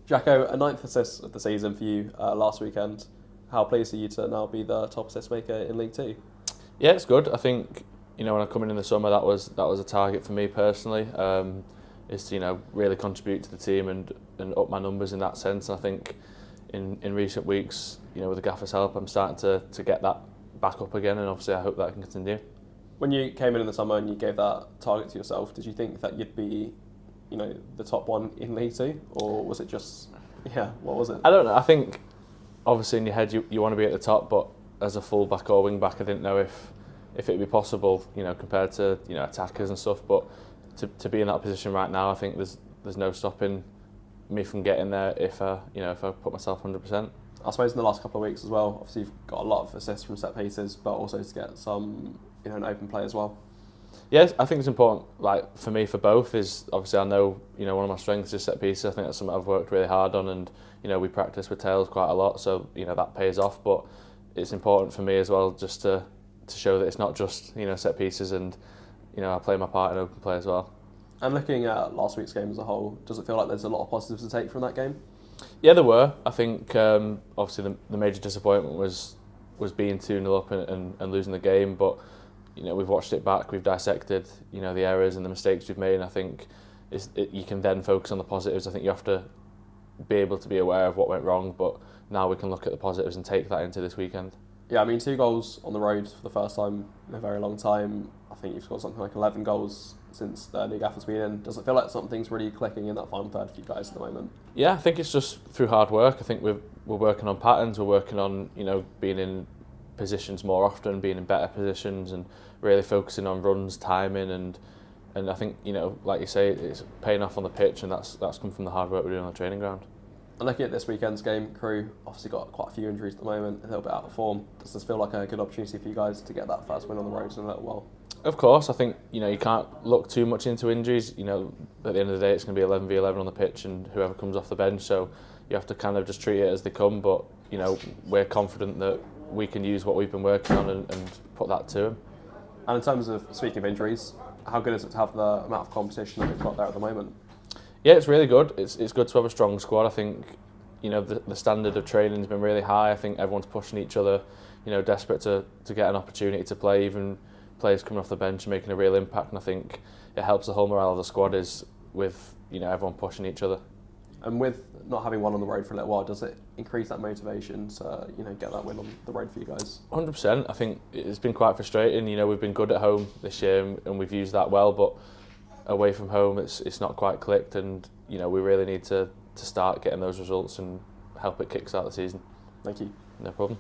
Jacko, a ninth assist of the season for you last weekend. How pleased are you to now be the top assist maker in League Two? Yeah, it's good. I think when I come in the summer, that was a target for me personally. Is to really contribute to the team and up my numbers in that sense. And I think in recent weeks, with the gaffer's help, I'm starting to get that back up again, and obviously I hope that can continue. When you came in the summer and you gave that target to yourself, did you think that you'd be, the top one in League Two, or was it just, what was it? I don't know. I think obviously in your head you want to be at the top, but as a full back or wing back, I didn't know if it'd be possible, compared to attackers and stuff. But to be in that position right now, I think there's no stopping me from getting there if I put myself 100%. I suppose in the last couple of weeks as well, obviously you've got a lot of assists from set pieces, but also to get some an open play as well. Yes, I think it's important. Like for me, for both is obviously I know one of my strengths is set pieces. I think that's something I've worked really hard on, and we practice with tails quite a lot, so that pays off. But it's important for me as well just to show that it's not just set pieces, and I play my part in open play as well. And looking at last week's game as a whole, does it feel like there's a lot of positives to take from that game? Yeah, there were. I think obviously the major disappointment was being 2-0 up and losing the game, but we've watched it back, we've dissected the errors and the mistakes we've made, and I think you can then focus on the positives. I think you have to be able to be aware of what went wrong, but now we can look at the positives and take that into this weekend. Yeah, I mean, 2 goals on the road for the first time in a very long time. I think you've scored something like 11 goals since the new gaffer's been in. Does it feel like something's really clicking in that final third for you guys at the moment? Yeah, I think it's just through hard work. I think we're working on patterns, we're working on being in positions more often, being in better positions, and really focusing on runs, timing, and I think like you say, it's paying off on the pitch, and that's come from the hard work we're doing on the training ground. And looking at this weekend's game, Crewe obviously got quite a few injuries at the moment, a little bit out of form. Does this feel like a good opportunity for you guys to get that first win on the road in a little while? Of course, I think you can't look too much into injuries. At the end of the day, it's going to be 11v11 on the pitch, and whoever comes off the bench. So you have to kind of just treat it as they come. But we're confident that we can use what we've been working on and put that to them. And in terms of, speaking of injuries, how good is it to have the amount of competition that we've got there at the moment? Yeah, it's really good. It's good to have a strong squad. I think the standard of training has been really high. I think everyone's pushing each other, desperate to get an opportunity to play. Even players coming off the bench and making a real impact. And I think it helps the whole morale of the squad is with everyone pushing each other. And with not having one on the road for a little while, does it increase that motivation to get that win on the road for you guys? 100%. I think it's been quite frustrating. We've been good at home this year and we've used that well, but away from home it's not quite clicked, and we really need to start getting those results and help it kickstart the season. Thank you. No problem.